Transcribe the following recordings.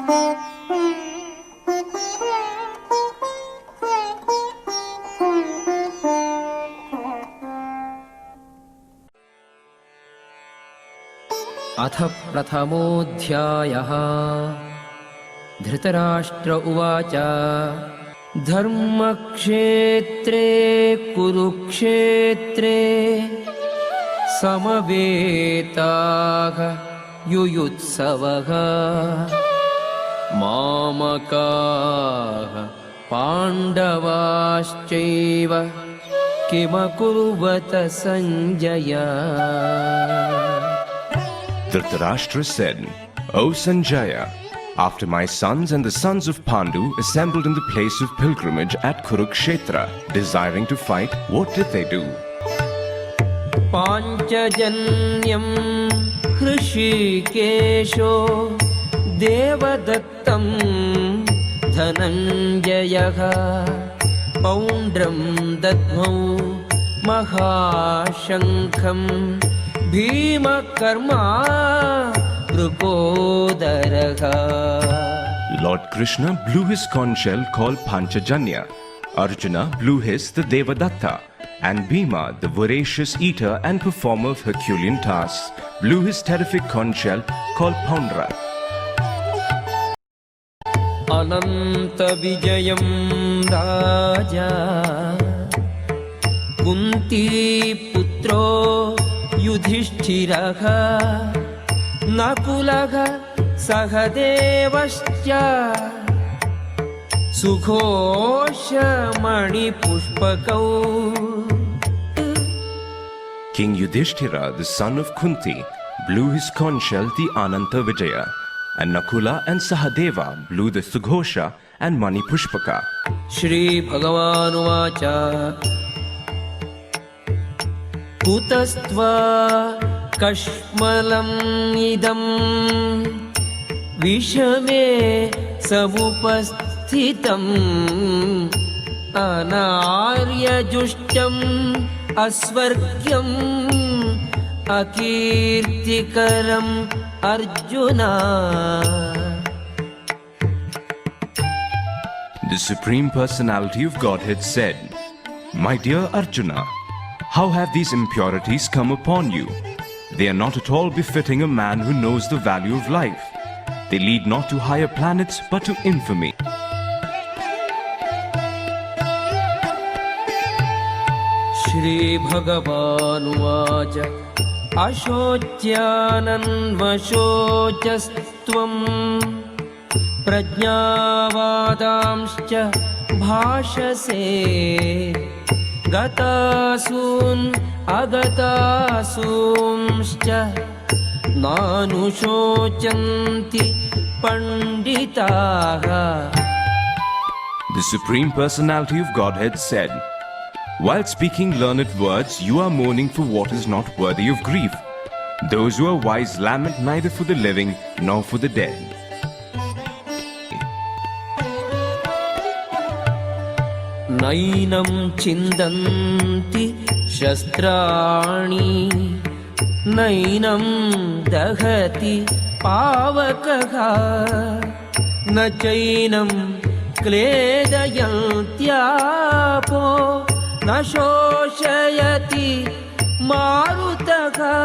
अथ प्रथमोऽध्यायः। धृतराष्ट्र उवाच धर्मक्षेत्रे कुरुक्षेत्रे समवेताः युयुत्सवः मामकाः पाण्डवाश्चैव किमकुर्वत Sanjaya. Dhritarashtra said, O Sanjaya, after my sons and the sons of Pandu assembled in the place of pilgrimage at Kurukshetra, desiring to fight, what did they do? पाञ्चजन्यं हृषीकेशो देवदत्तं धनञ्जयः पौण्ड्रं दद्मौ महाशङ्खं भीमकर्मा वृकोदरः। Lord Krishna blew his conch shell called Panchajanya. Arjuna blew his, the Devadatta. And Bhima, the voracious eater and performer of Herculean tasks, blew his terrific conch shell called Poundra. Ananta Vijayam Raja Kunti Putro Yudhishthiraha Nakulaha Sahadevascha Sughosha Mani Pushpakau. King Yudhishthira, the son of Kunti, blew his conch shell the Ananta Vijaya, and Nakula and Sahadeva blew the Sughosha and Mani Pushpaka. Shri Bhagavan Vacha Kutastva Kashmalam Idam Vishame Samupasthitam Anarya Jushtam Asvargyam Akirtikaram Arjuna. The Supreme Personality of Godhead said, My dear Arjuna, how have these impurities come upon you? They are not at all befitting a man who knows the value of life. They lead not to higher planets but to infamy. Shri Bhagavan Vacha Ashocyananvashocastvam Prajnavadamscha Bhashase Gatasun Agatasumscha Nanushocanti Panditaha. The Supreme Personality of Godhead said, While speaking learned words, you are mourning for what is not worthy of grief. Those who are wise lament neither for the living nor for the dead. Nainam chindanti shastrani Nainam dahati pavakaha Na chainam kledayantyapo Na shoshayati marutaha.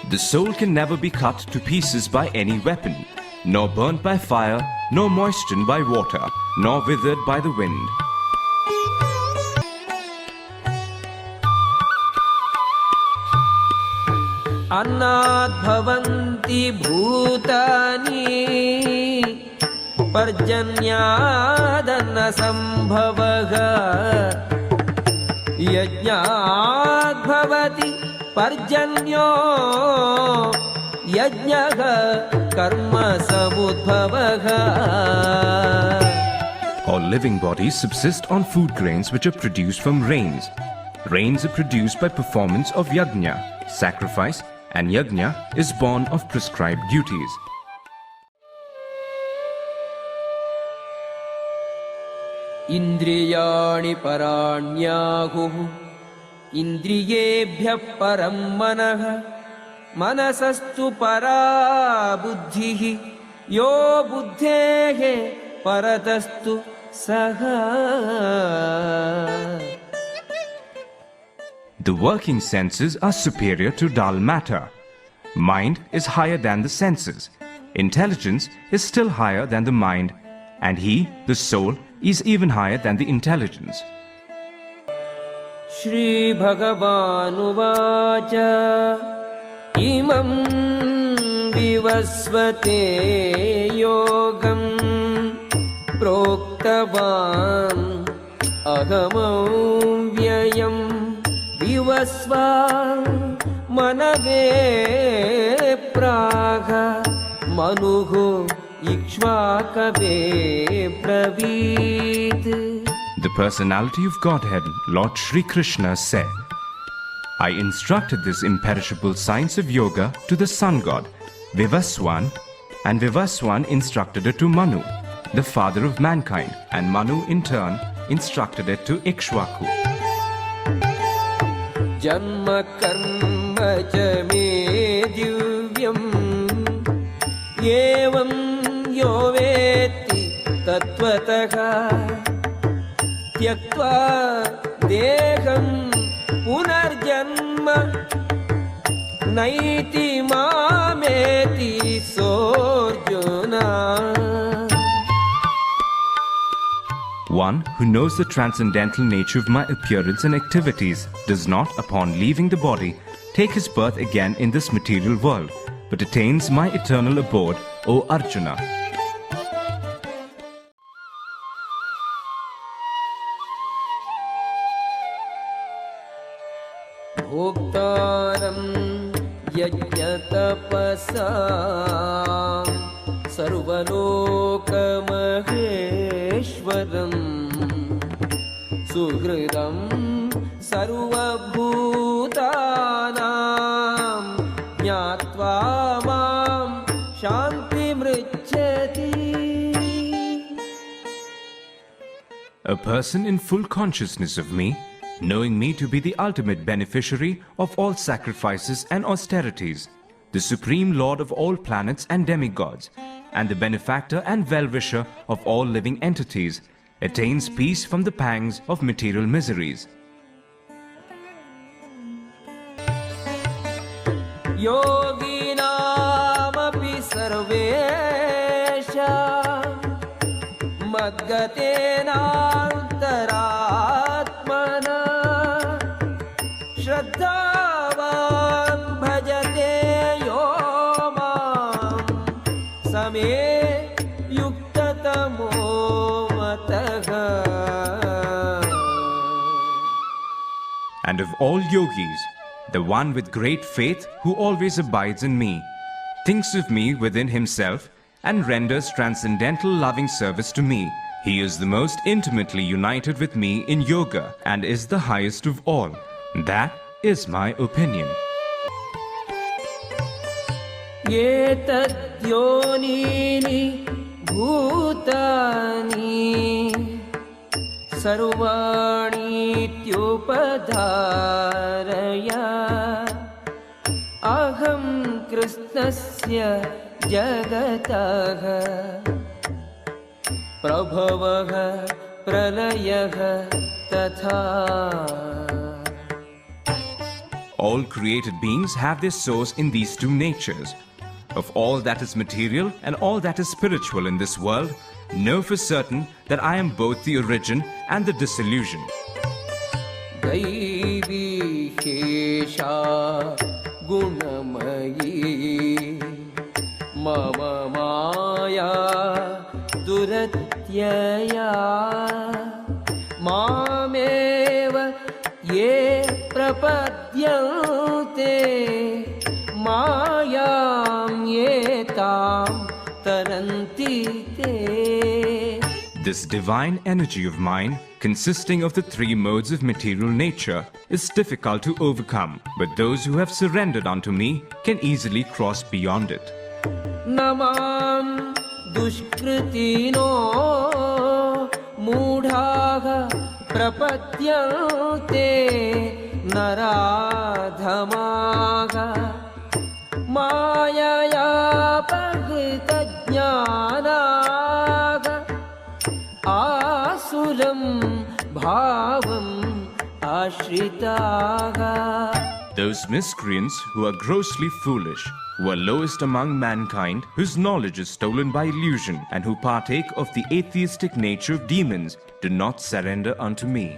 The soul can never be cut to pieces by any weapon, nor burnt by fire, nor moistened by water, nor withered by the wind. Annat bhavanti bhutani Parjanyadana sambhavaga Yajñād bhavati parjanyo Yajñaga karma samudbhavaga. All living bodies subsist on food grains which are produced from rains. Rains are produced by performance of yajna, sacrifice, and yajna is born of prescribed duties. Indriyani paranyahuh Indriyebhyah param manah Manasastu para buddhihi यो बुद्धेः परतस्तु सः. The working senses are superior to dull matter. Mind is higher than the senses. Intelligence is still higher than the mind, and he, the soul, is even higher than the intelligence. Shri Bhagavanuvacha imam vivasvate yogam proktavan agamam vivasva manave praga manuho ikshvakave praveet. The personality of Godhead, Lord Shri Krishna, said, I instructed this imperishable science of yoga to the sun god, Vivaswan, and Vivaswan instructed it to Manu, the father of mankind, and Manu in turn instructed it to Ikshvaku. Janma karma cha me divyam evam yo veti tattvataha tyaktva deham punarjanma naiti mameti sorjuna. One who knows the transcendental nature of my appearance and activities does not, upon leaving the body, take his birth again in this material world, but attains my eternal abode, O Arjuna. Bhoktaram yajnatapasam sarvalokamaheshwaram suhridam sarvabhutanam jnatva mam shantimrichyati. A person in full consciousness of me, knowing me to be the ultimate beneficiary of all sacrifices and austerities, the supreme lord of all planets and demigods, and the benefactor and well-wisher of all living entities, attains peace from the pangs of material miseries. Yoginamapi sarvesha madgatenantaratmana Shraddhavan bhajate yo mam same yuktatamo mataha. And of all yogis, the one with great faith who always abides in me, thinks of me within himself and renders transcendental loving service to me. He is the most intimately united with me in yoga and is the highest of all. That is my opinion. Yetadyonini bhutani sarvani tyupadharaya aham krishnasya jagataha prabhavaha pralayaha tatha. All created beings have their source in these two natures. Of all that is material and all that is spiritual in this world, know for certain that I am both the origin and the dissolution. Daivi Shesha Gunamayi Mama Maya Duratyaya Mameva Ye Prapadyante Mayam Yetam Taranti Te. This divine energy of mine, consisting of the three modes of material nature, is difficult to overcome, but those who have surrendered unto me can easily cross beyond it. Namam dushkritino mudhaha prapadyante naradhamaha mayaya paghita ज्ञानाः आसुरं भावम् आश्रिताः. Those miscreants who are grossly foolish, who are lowest among mankind, whose knowledge is stolen by illusion, and who partake of the atheistic nature of demons, do not surrender unto me.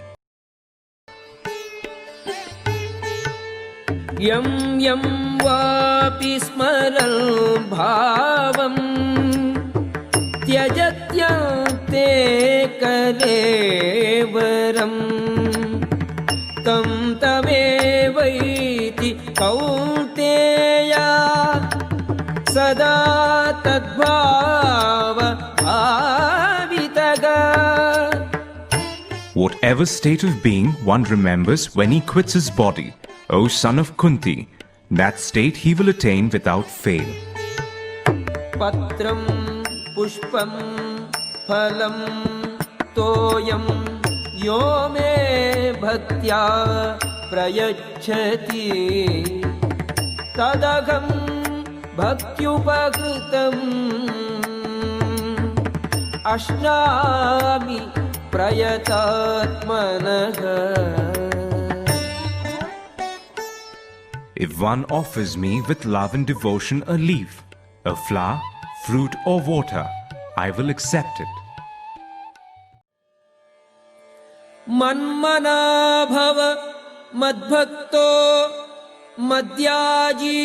यं यं वापि स्मरन् भावं त्यजत्यन्ते कलेवरम् तं तमेवैति कौन्तेय सदा तद्भाव भावितः. Whatever state of being one remembers when he quits his body, O son of Kunti, that state he will attain without fail. पत्रं पुष्पं फलं तोयं यो मे भक्त्या प्रयच्छति तदहं भक्त्युपकृतम् अश्नामि प्रयतात्मनः. If one offers me with love and devotion a leaf, a flower, fruit or water, I will accept it. मन्मना भव मद्भक्तो मद्याजी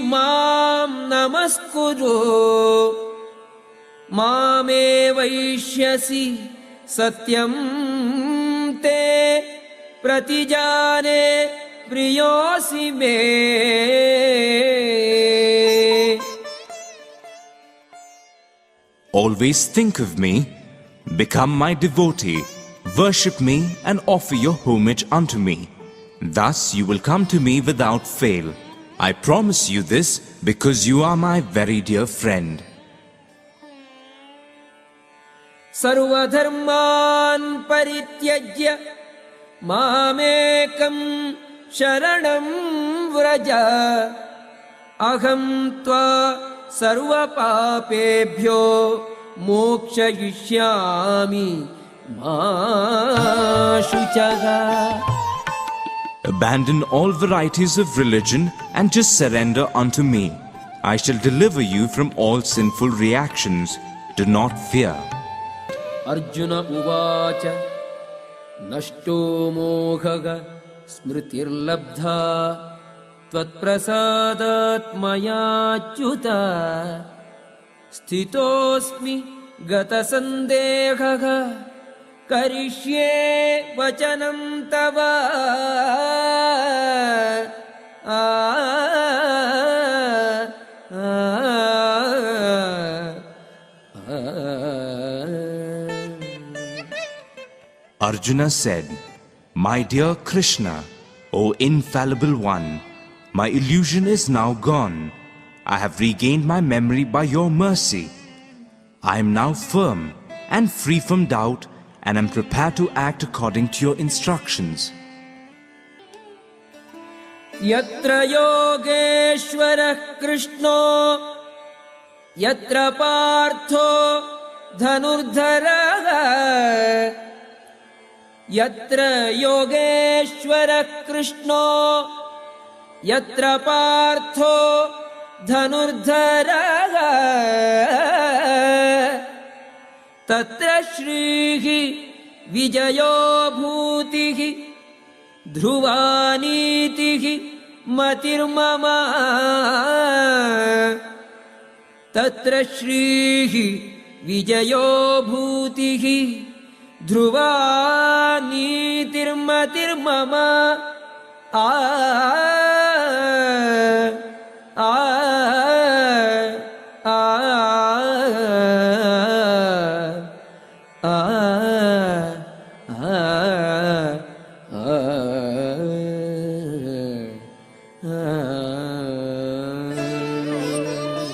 मां नमस्कुरु मामे वैष्यसि सत्यं ते प्रतिजाने प्रियोऽसि मे. Always think of me, become my devotee, worship me and offer your homage unto me. Thus you will come to me without fail. I promise you this because you are my very dear friend. सर्वधर्मान् परित्यज्य मामेकं शरणं व्रज अहं त्वा सर्वपापेभ्यो मोक्षयिष्यामि मा शुचः. Abandon all varieties of religion and just surrender unto me. I shall deliver you from all sinful reactions. Do not fear. Arjuna उवाच नष्टो मोहः स्मृतिर्लब्धा त्वत्प्रसादात् मयाच्युत स्थितोऽस्मि गतसन्देहः करिष्ये वचनं तव. Arjuna said, My dear Krishna, O infallible one, my illusion is now gone. I have regained my memory by your mercy. I am now firm and free from doubt and am prepared to act according to your instructions. यत्र योगेश्वरः कृष्णो यत्र पार्थो धनुर्धरः यत्र योगेश्वरः कृष्णो यत्र पार्थो धनुर्धरः तत्र श्रीः विजयो भूतिः ध्रुवा नीतिः मतिर्मम. तत्र श्रीः विजयो भूतिः ध्रुवा नीतिर्मतिर्मम.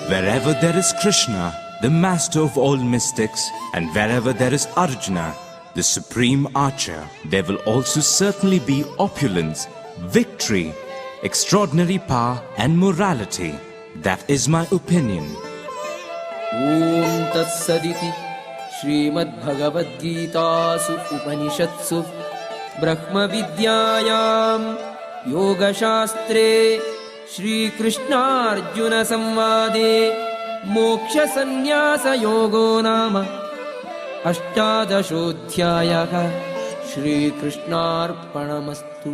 Wherever there is Krishna, the master of all mystics, and wherever there is Arjuna, the supreme archer, there will also certainly be opulence, victory, extraordinary power and morality. That is my opinion. ॐ तत्सदिति श्रीमद्भगवद्गीतासु उपनिषत्सु ब्रह्मविद्यायां योगशास्त्रे श्रीकृष्णार्जुनसंवादे मोक्षसन्न्यासयोगो नाम अष्टादशोऽध्यायः। श्रीकृष्णार्पणमस्तु।